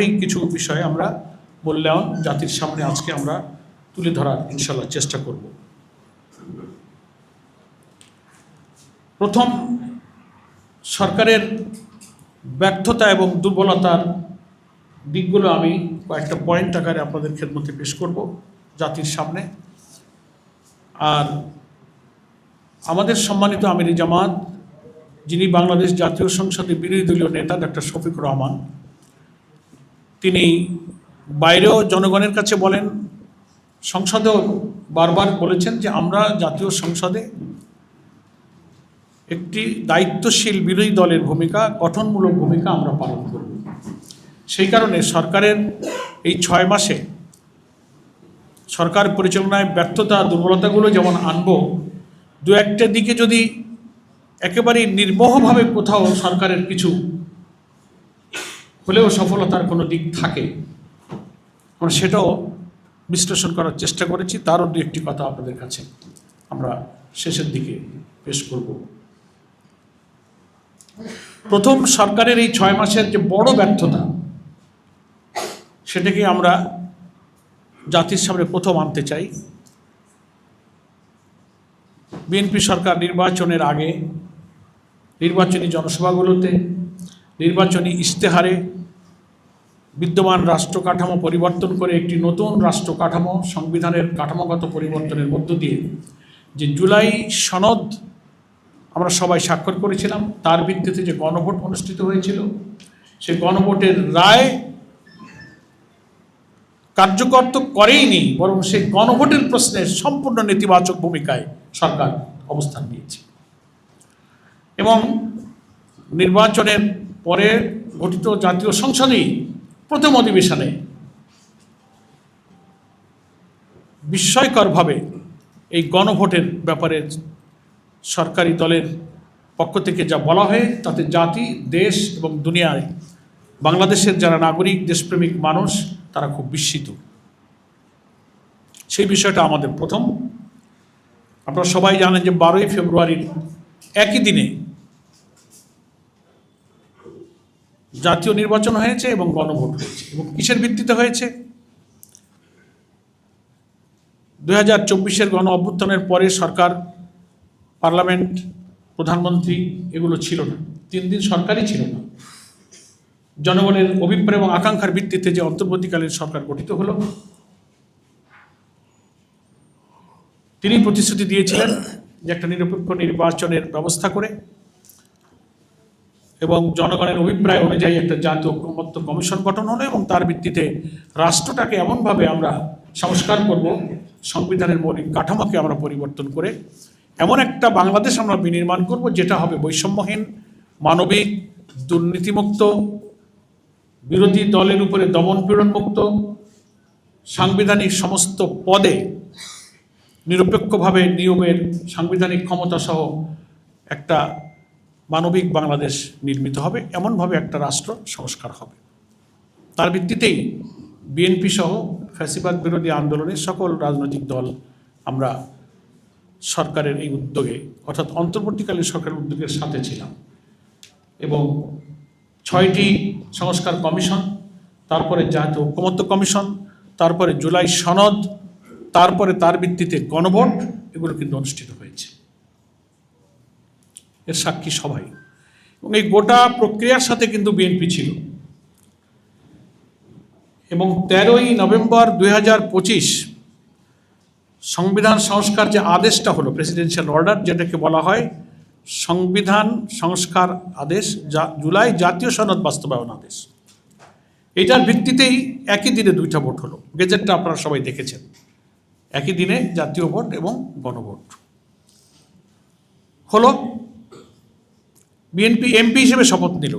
এই কিছু বিষয়ে আমরা মূল্যায়ন জাতির সামনে আজকে আমরা তুলে ধরার ইনশাল্লাহ চেষ্টা করব। প্রথম, সরকারের ব্যর্থতা এবং দুর্বলতার দিকগুলো আমি কয়েকটা পয়েন্ট আকারে আপনাদের খেদমতে পেশ করব জাতির সামনে। আর আমাদের সম্মানিত আমির জামাত, যিনি বাংলাদেশ জাতীয় সংসদের বিরোধী দলীয় নেতা ডক্টর শফিকুর রহমান, তিনি বাইরেও জনগণের কাছে বলেন, সংসদেও বারবার বলেছেন যে আমরা জাতীয় সংসদে একটি দায়িত্বশীল বিরোধী দলের ভূমিকা, গঠনমূলক ভূমিকা আমরা পালন করব। সেই কারণে সরকারের এই 6 মাসে সরকার পরিচালনায় ব্যর্থতা দুর্বলতাগুলো যেমন আনবো, দু একটা দিকে যদি একেবারে নির্মোহভাবে কোথাও সরকারের কিছু হলেও সফলতার কোনো দিক থাকে, আমরা সেটাও বিশ্লেষণ করার চেষ্টা করেছি। তারও দু একটি কথা আপনাদের কাছে আমরা শেষের দিকে পেশ করব। প্রথম, সরকারের এই 6 মাসের যে বড় ব্যর্থতা, সেটাকে আমরা জাতির সামনে প্রথম আনতে চাই। বিএনপি সরকার নির্বাচনের আগে নির্বাচনী জনসভাগুলোতে, নির্বাচনী ইশতেহারে বিদ্যমান রাষ্ট্র কাঠামো পরিবর্তন করে একটি নতুন রাষ্ট্র কাঠামো, সংবিধানের কাঠামোগত পরিবর্তনের মধ্য দিয়ে যে জুলাই সনদ আমরা সবাই স্বাক্ষর করেছিলাম, তার ভিত্তিতে যে গণভোট অনুষ্ঠিত হয়েছিল, সেই গণভোটের রায় কার্যকর তো করেইনি, বরং সেই গণভোটের প্রশ্নে সম্পূর্ণ নেতিবাচক ভূমিকায় সরকার অবস্থান নিয়েছে। এবং নির্বাচনের পরে গঠিত জাতীয় সংসদেই প্রথম অধিবেশনে বিস্ময়করভাবে এই গণভোটের ব্যাপারে সরকারি দলের পক্ষ থেকে যা বলা হয়, তাতে জাতি, দেশ এবং দুনিয়ায় বাংলাদেশের যারা নাগরিক, দেশপ্রেমিক মানুষ, তারা খুব বিস্মিত। সেই বিষয়টা আমাদের প্রথম। আপনারা সবাই জানেন যে 12ই ফেব্রুয়ারির একই দিনে জাতীয় নির্বাচন হয়েছে এবং গণভোট হয়েছে। এবং কিসের ভিত্তিতে হয়েছে? 2024-এর গণ অভ্যুত্থানের পরে সরকার, পার্লামেন্ট, প্রধানমন্ত্রী এগুলো ছিল না, 3 দিন সরকারই ছিল না। জনগণের অভিপ্রায় এবং আকাঙ্ক্ষার ভিত্তিতে যে অন্তর্বর্তীকালীন সরকার গঠিত হলো, তিনি প্রতিশ্রুতি দিয়েছিলেন যে একটা নিরপেক্ষ নির্বাচনের ব্যবস্থা করে এবং জনগণের অভিপ্রায় অনুযায়ী একটা জাতীয় ঐকমত্য কমিশন গঠন হলো এবং তার ভিত্তিতে রাষ্ট্রটাকে এমনভাবে আমরা সংস্কার করব, সংবিধানের মৌলিক কাঠামোকে আমরা পরিবর্তন করে এমন একটা বাংলাদেশ আমরা বিনির্মাণ করব, যেটা হবে বৈষম্যহীন, মানবিক, দুর্নীতিমুক্ত, বিরোধী দলের উপরে দমনপীড়ন মুক্ত, সাংবিধানিক সমস্ত পদে নিরপেক্ষভাবে নিয়োগের সাংবিধানিক ক্ষমতা সহ একটা মানবিক বাংলাদেশ নির্মিত হবে, এমনভাবে একটা রাষ্ট্র সংস্কার হবে। তার ভিত্তিতেই বিএনপি সহ ফ্যাসিবাদ বিরোধী আন্দোলনের সকল রাজনৈতিক দল আমরা সরকারের এই উদ্যোগে, অর্থাৎ অন্তর্বর্তীকালীন সরকারের উদ্যোগের সাথে ছিলাম। এবং 6টি সংস্কার কমিশন, তারপরে জাতীয় ঐকমত্য কমিশন, তারপরে জুলাই সনদ, তারপরে তার ভিত্তিতে গণভোট, এগুলো কিন্তু অনুষ্ঠিত হয়েছে। এর সাক্ষী সবাই। এবং এই গোটা প্রক্রিয়ার সাথে কিন্তু বিএনপি ছিল। এবং 13ই নভেম্বর 2025 সংবিধান সংস্কার যে আদেশটা হলো, প্রেসিডেন্সিয়াল অর্ডার, যেটাকে বলা হয় সংবিধান সংস্কার আদেশ, জুলাই জাতীয় সনদ বাস্তবায়ন আদেশ, এটার ভিত্তিতেই একই দিনে 2টা ভোট হলো। গেজেটটা আপনারা সবাই দেখেছেন। একই দিনে জাতীয় ভোট এবং গণভোট হলো। বিএনপি এমপি হিসেবে শপথ নিল